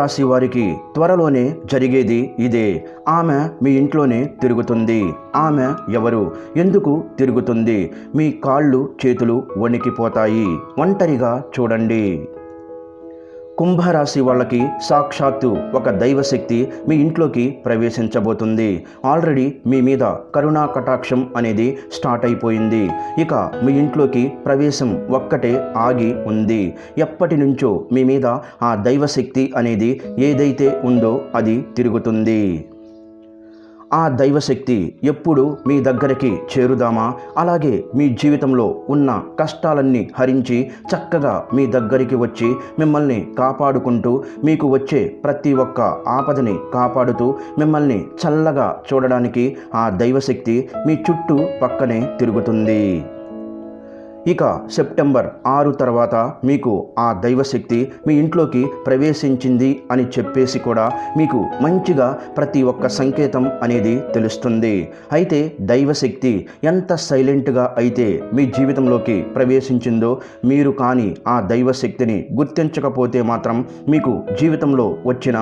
రాశి వారికి త్వరలోనే జరిగేది ఇదే. ఆమె మీ ఇంట్లోనే తిరుగుతుంది. ఆమె ఎవరు, ఎందుకు తిరుగుతుంది? మీ కాళ్ళు చేతులు వణికిపోతాయి. ఒంటరిగా చూడండి. కుంభరాశి వాళ్ళకి సాక్షాత్తు ఒక దైవశక్తి మీ ఇంట్లోకి ప్రవేశించబోతుంది. ఆల్రెడీ మీ మీద కరుణా కటాక్షం అనేది స్టార్ట్ అయిపోయింది. ఇక మీ ఇంట్లోకి ప్రవేశం ఒక్కటే ఆగి ఉంది. ఎప్పటి నుంచో మీ మీద ఆ దైవశక్తి అనేది ఏదైతే ఉందో అది తిరుగుతుంది. ఆ దైవశక్తి ఎప్పుడు మీ దగ్గరికి చేరుదామా, అలాగే మీ జీవితంలో ఉన్న కష్టాలన్నీ హరించి చక్కగా మీ దగ్గరికి వచ్చి మిమ్మల్ని కాపాడుకుంటూ, మీకు వచ్చే ప్రతి ఒక్క ఆపదని కాపాడుతూ మిమ్మల్ని చల్లగా చూడడానికి ఆ దైవశక్తి మీ చుట్టూ పక్కనే తిరుగుతుంది. ఇక సెప్టెంబర్ 6 తర్వాత మీకు ఆ దైవశక్తి మీ ఇంట్లోకి ప్రవేశించింది అని చెప్పేసి కూడా మీకు మంచిగా ప్రతి ఒక్క సంకేతం అనేది తెలుస్తుంది. అయితే దైవశక్తి ఎంత సైలెంట్గా అయితే మీ జీవితంలోకి ప్రవేశించిందో, మీరు కానీ ఆ దైవశక్తిని గుర్తించకపోతే మాత్రం మీకు జీవితంలో వచ్చిన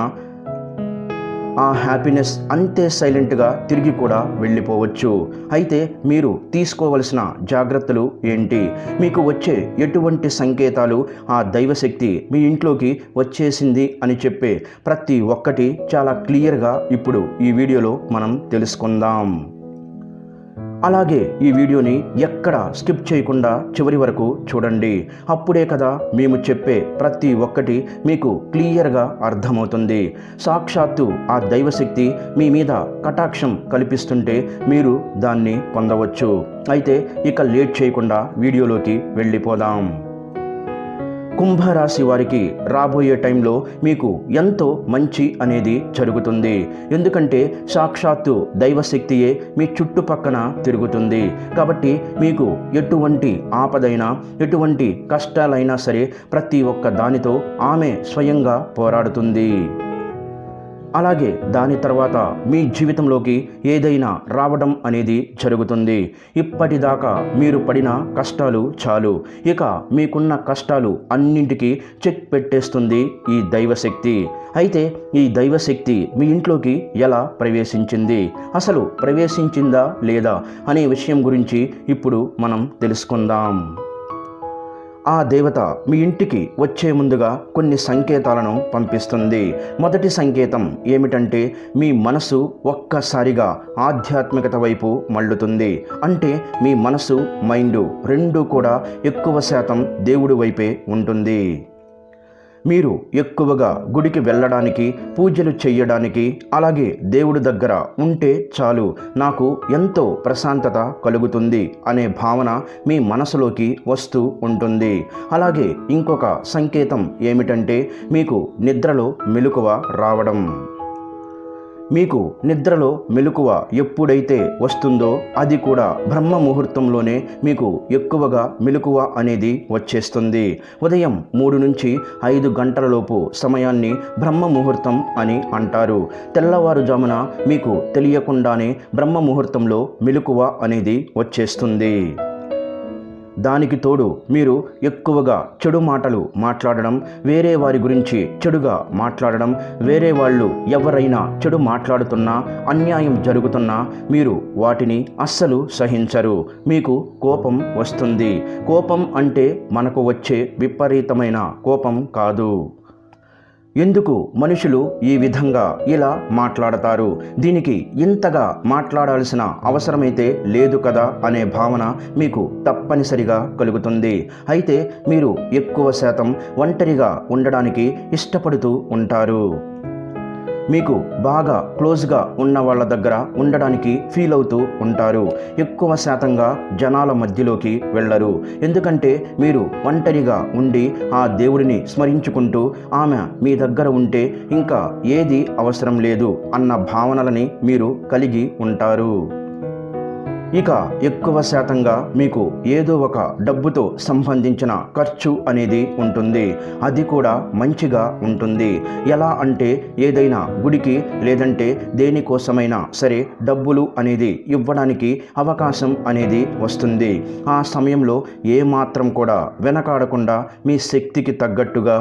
ఆ హ్యాపీనెస్ అంతే సైలెంట్గా తిరిగి కూడా వెళ్ళిపోవచ్చు. అయితే మీరు తీసుకోవలసిన జాగ్రత్తలు ఏంటి? మీకు వచ్చే ఎటువంటి సంకేతాలు ఆ దైవశక్తి మీ ఇంట్లోకి వచ్చేసింది అని చెప్పే ప్రతి ఒక్కటి చాలా క్లియర్గా ఇప్పుడు ఈ వీడియోలో మనం తెలుసుకుందాం. అలాగే ఈ వీడియోని ఎక్కడ స్కిప్ చేయకుండా చివరి వరకు చూడండి. అప్పుడే కదా మేము చెప్పే ప్రతి ఒక్కటి మీకు క్లియర్గా అర్థమవుతుంది. సాక్షాత్తు ఆ దైవశక్తి మీ మీద కటాక్షం కల్పిస్తుంటే మీరు దాన్ని పొందవచ్చు. అయితే ఇక లేట్ చేయకుండా వీడియోలోకి వెళ్ళిపోదాం. కుంభరాశి వారికి రాబోయే టైంలో మీకు ఎంతో మంచి అనేది జరుగుతుంది. ఎందుకంటే సాక్షాత్తు దైవశక్తియే మీ చుట్టుపక్కన తిరుగుతుంది. కాబట్టి మీకు ఎటువంటి ఆపదైనా, ఎటువంటి కష్టాలైనా సరే ప్రతి ఒక్క దానితో ఆమె స్వయంగా పోరాడుతుంది. అలాగే దాని తర్వాత మీ జీవితంలోకి ఏదైనా రావడం అనేది జరుగుతుంది. ఇప్పటిదాకా మీరు పడిన కష్టాలు చాలు. ఇక మీకున్న కష్టాలు అన్నింటికీ చెక్ పెట్టేస్తుంది ఈ దైవశక్తి. అయితే ఈ దైవశక్తి మీ ఇంట్లోకి ఎలా ప్రవేశించింది, అసలు ప్రవేశించిందా లేదా అనే విషయం గురించి ఇప్పుడు మనం తెలుసుకుందాం. ఆ దేవత మీ ఇంటికి వచ్చే ముందుగా కొన్ని సంకేతాలను పంపిస్తుంది. మొదటి సంకేతం ఏమిటంటే మీ మనసు ఒక్కసారిగా ఆధ్యాత్మికత వైపు మళ్ళుతుంది. అంటే మీ మనసు, మైండ్ రెండూ కూడా ఎక్కువ శాతం దేవుడి వైపే ఉంటుంది. మీరు ఎక్కువగా గుడికి వెళ్ళడానికి, పూజలు చేయడానికి, అలాగే దేవుడి దగ్గర ఉంటే చాలు, నాకు ఎంతో ప్రశాంతత కలుగుతుంది అనే భావన మీ మనసులోకి వస్తూ ఉంటుంది. అలాగే ఇంకొక సంకేతం ఏమిటంటే మీకు నిద్రలో మెలకువ రావడం. మీకు నిద్రలో మెలకువ ఎప్పుడైతే వస్తుందో అది కూడా బ్రహ్మ ముహూర్తంలోనే మీకు ఎక్కువగా మెలకువ అనేది వచ్చేస్తుంది. ఉదయం 3 నుంచి 5 గంటలలోపు సమయాన్ని బ్రహ్మ ముహూర్తం అని అంటారు. తెల్లవారుజామున మీకు తెలియకుండానే బ్రహ్మ ముహూర్తంలో మెలకువ అనేది వచ్చేస్తుంది. దానికి తోడు మీరు ఎక్కువగా చెడు మాటలు మాట్లాడడం, వేరే వారి గురించి చెడుగా మాట్లాడడం, వేరే వాళ్ళు ఎవరైనా చెడు మాట్లాడుతున్నా, అన్యాయం జరుగుతున్నా మీరు వాటిని అస్సలు సహించరు. మీకు కోపం వస్తుంది. కోపం అంటే మనకు వచ్చే విపరీతమైన కోపం కాదు. ఎందుకు మనుషులు ఈ విధంగా ఇలా మాట్లాడతారు, దీనికి ఇంతగా మాట్లాడాల్సిన అవసరమైతే లేదు కదా అనే భావన మీకు తప్పనిసరిగా కలుగుతుంది. అయితే మీరు ఎక్కువ శాతం ఒంటరిగా ఉండడానికి ఇష్టపడుతూ ఉంటారు. మీకు బాగా క్లోజ్గా ఉన్న వాళ్ళ దగ్గర ఉండడానికి ఫీల్ అవుతూ ఉంటారు. ఎక్కువ శాతంగా జనాల మధ్యలోకి వెళ్ళరు. ఎందుకంటే మీరు ఒంటరిగా ఉండి ఆ దేవుడిని స్మరించుకుంటూ ఆమె మీ దగ్గర ఉంటే ఇంకా ఏది అవసరం లేదు అన్న భావనలని మీరు కలిగి ఉంటారు. ఇక ఎక్కువ శాతంగా మీకు ఏదో ఒక డబ్బుతో సంబంధించిన ఖర్చు అనేది ఉంటుంది. అది కూడా మంచిగా ఉంటుంది. ఎలా అంటే ఏదైనా గుడికి లేదంటే దేనికోసమైనా సరే డబ్బులు అనేది ఇవ్వడానికి అవకాశం అనేది వస్తుంది. ఆ సమయంలో ఏమాత్రం కూడా వెనకాడకుండా మీ శక్తికి తగ్గట్టుగా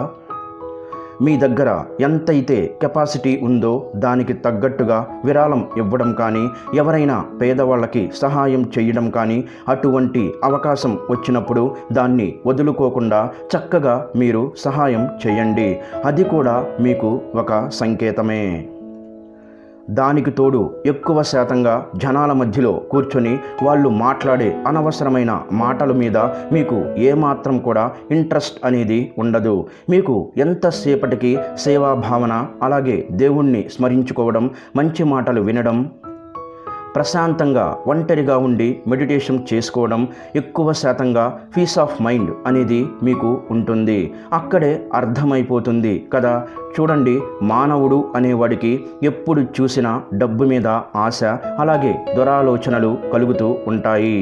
మీ దగ్గర ఎంతైతే కెపాసిటీ ఉందో దానికి తగ్గట్టుగా విరాళం ఇవ్వడం కానీ, ఎవరైనా పేదవాళ్ళకి సహాయం చేయడం కానీ, అటువంటి అవకాశం వచ్చినప్పుడు దాన్ని వదులుకోకుండా చక్కగా మీరు సహాయం చేయండి. అది కూడా మీకు ఒక సంకేతమే. దానికి తోడు ఎక్కువ శాతంగా జనాల మధ్యలో కూర్చొని వాళ్ళు మాట్లాడే అనవసరమైన మాటల మీద మీకు ఏమాత్రం కూడా ఇంట్రెస్ట్ అనేది ఉండదు. మీకు ఎంతసేపటికి సేవాభావన, అలాగే దేవుణ్ణి స్మరించుకోవడం, మంచి మాటలు వినడం, ప్రశాంతంగా ఒంటరిగా ఉండి మెడిటేషన్ చేసుకోవడం, ఎక్కువ శాతంగా పీస్ ఆఫ్ మైండ్ అనేది మీకు ఉంటుంది. అక్కడే అర్థమైపోతుంది కదా. చూడండి, మానవుడు అనేవాడికి ఎప్పుడు చూసినా డబ్బు మీద ఆశ, అలాగే దురాలోచనలు కలుగుతూ ఉంటాయి.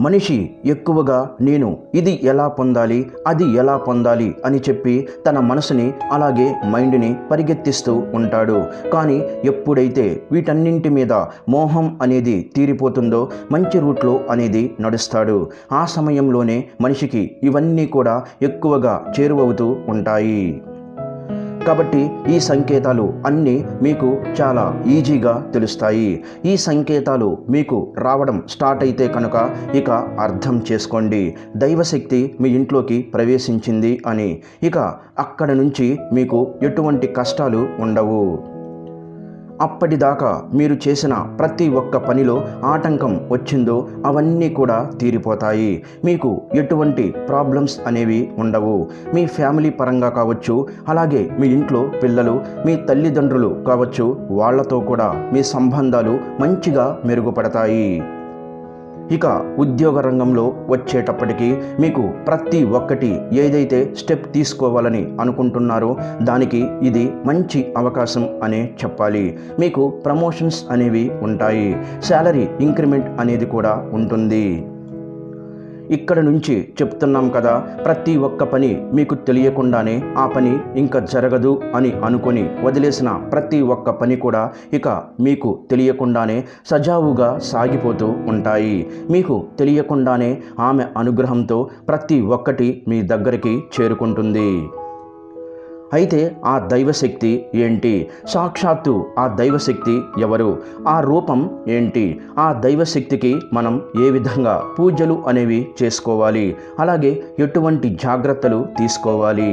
మనిషి ఎక్కువగా నేను ఇది ఎలా పొందాలి, అది ఎలా పొందాలి అని చెప్పి తన మనసుని, అలాగే మైండ్ని పరిగెత్తిస్తూ ఉంటాడు. కానీ ఎప్పుడైతే వీటన్నింటి మీద మోహం అనేది తీరిపోతుందో మంచి రూట్లో అనేది నడుస్తాడు. ఆ సమయంలోనే మనిషికి ఇవన్నీ కూడా ఎక్కువగా చేరువవుతూ ఉంటాయి. కాబట్టి ఈ సంకేతాలు అన్నీ మీకు చాలా ఈజీగా తెలుస్తాయి. ఈ సంకేతాలు మీకు రావడం స్టార్ట్ అయితే కనుక ఇక అర్థం చేసుకోండి, దైవశక్తి మీ ఇంట్లోకి ప్రవేశించింది అని. ఇక అక్కడ నుంచి మీకు ఎటువంటి కష్టాలు ఉండవు. అప్పటిదాకా మీరు చేసిన ప్రతి ఒక్క పనిలో ఆటంకం వచ్చిందో అవన్నీ కూడా తీరిపోతాయి. మీకు ఎటువంటి ప్రాబ్లమ్స్ అనేవి ఉండవు. మీ ఫ్యామిలీ పరంగా కావచ్చు, అలాగే మీ ఇంట్లో పిల్లలు, మీ తల్లిదండ్రులు కావచ్చు, వాళ్ళతో కూడా మీ సంబంధాలు మంచిగా మెరుగుపడతాయి. ఇక ఉద్యోగ రంగంలో వచ్చేటప్పటికి మీకు ప్రతి ఒక్కటి ఏదైతే స్టెప్ తీసుకోవాలని అనుకుంటున్నారో దానికి ఇది మంచి అవకాశం అనే చెప్పాలి. మీకు ప్రమోషన్స్ అనేవి ఉంటాయి, శాలరీ ఇంక్రిమెంట్ అనేది కూడా ఉంటుంది. ఇక్కడ నుంచి చెప్తున్నాం కదా, ప్రతి ఒక్క పని మీకు తెలియకుండానే ఆ పని ఇంకా జరగదు అని అనుకొని వదిలేసిన ప్రతి ఒక్క పని కూడా ఇక మీకు తెలియకుండానే సజావుగా సాగిపోతూ ఉంటాయి. మీకు తెలియకుండానే ఆమె అనుగ్రహంతో ప్రతి ఒక్కటి మీ దగ్గరికి చేరుకుంటుంది. అయితే ఆ దైవశక్తి ఏంటి? సాక్షాత్తు ఆ దైవశక్తి ఎవరు? ఆ రూపం ఏంటి? ఆ దైవశక్తికి మనం ఏ విధంగా పూజలు అనేవి చేసుకోవాలి, అలాగే ఎటువంటి జాగ్రత్తలు తీసుకోవాలి?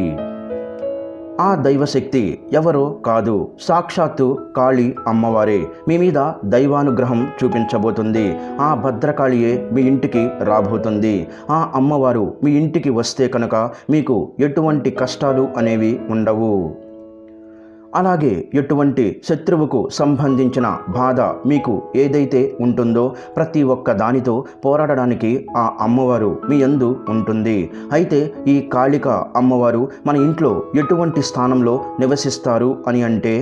ఆ దైవశక్తి ఎవరో కాదు, సాక్షాత్తు కాళీ అమ్మవారే మీ మీద దైవానుగ్రహం చూపించబోతుంది. ఆ భద్రకాళియే మీ ఇంటికి రాబోతుంది. ఆ అమ్మవారు మీ ఇంటికి వస్తే కనుక మీకు ఎటువంటి కష్టాలు అనేవి ఉండవు. అలాగే ఎటువంటి శత్రువుకు సంబంధించిన బాధ మీకు ఏదైతే ఉంటుందో ప్రతి ఒక్క దానితో పోరాడడానికి ఆ అమ్మవారు మీ యందు ఉంటుంది. అయితే ఈ కాళిక అమ్మవారు మన ఇంట్లో ఎటువంటి స్థానంలో నివసిస్తారు అని అంటే,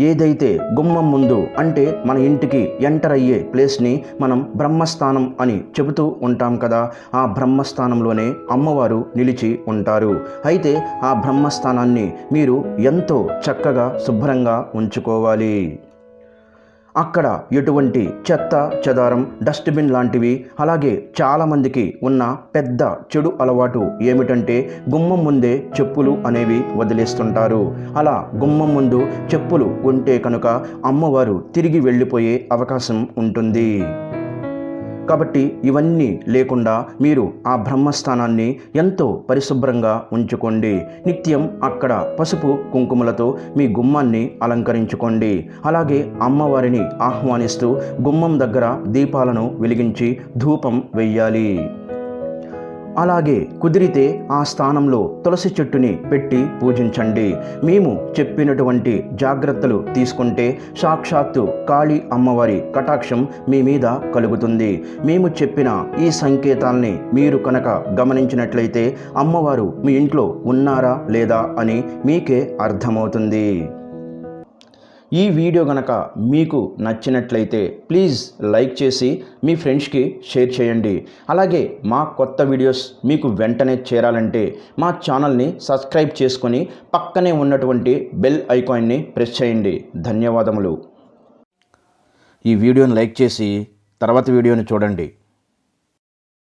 ఏదైతే గుమ్మం ముందు అంటే మన ఇంటికి ఎంటర్ అయ్యే ప్లేస్ని మనం బ్రహ్మస్థానం అని చెబుతూ ఉంటాం కదా, ఆ బ్రహ్మస్థానంలోనే అమ్మవారు నిలిచి ఉంటారు. అయితే ఆ బ్రహ్మస్థానాన్ని మీరు ఎంతో చక్కగా శుభ్రంగా ఉంచుకోవాలి. అక్కడ ఎటువంటి చెత్త చెదారం, డస్ట్బిన్ లాంటివి, అలాగే చాలామందికి ఉన్న పెద్ద చెడు అలవాటు ఏమిటంటే గుమ్మం ముందే చెప్పులు అనేవి వదిలేస్తుంటారు. అలా గుమ్మం ముందు చెప్పులు ఉంటే కనుక అమ్మవారు తిరిగి వెళ్ళిపోయే అవకాశం ఉంటుంది. కాబట్టి ఇవన్నీ లేకుండా మీరు ఆ బ్రహ్మస్థానాన్ని ఎంతో పరిశుభ్రంగా ఉంచుకోండి. నిత్యం అక్కడ పసుపు కుంకుమలతో మీ గుమ్మాన్ని అలంకరించుకోండి. అలాగే అమ్మవారిని ఆహ్వానిస్తూ గుమ్మం దగ్గర దీపాలను వెలిగించి ధూపం వెయ్యాలి. అలాగే కుదిరితే ఆ స్థానంలో తులసి చెట్టుని పెట్టి పూజించండి. మేము చెప్పినటువంటి జాగ్రత్తలు తీసుకుంటే సాక్షాత్తు కాళీ అమ్మవారి కటాక్షం మీ మీద కలుగుతుంది. మేము చెప్పిన ఈ సంకేతాల్ని మీరు కనుక గమనించినట్లయితే అమ్మవారు మీ ఇంట్లో ఉన్నారా లేదా అని మీకే అర్థమవుతుంది. ఈ వీడియో గనక మీకు నచ్చినట్లయితే ప్లీజ్ లైక్ చేసి మీ ఫ్రెండ్స్కి షేర్ చేయండి. అలాగే మా కొత్త వీడియోస్ మీకు వెంటనే చేరాలంటే మా ఛానల్ని సబ్స్క్రైబ్ చేసుకొని పక్కనే ఉన్నటువంటి బెల్ ఐకాన్ని ప్రెస్ చేయండి. ధన్యవాదములు. ఈ వీడియోని లైక్ చేసి తర్వాత వీడియోని చూడండి.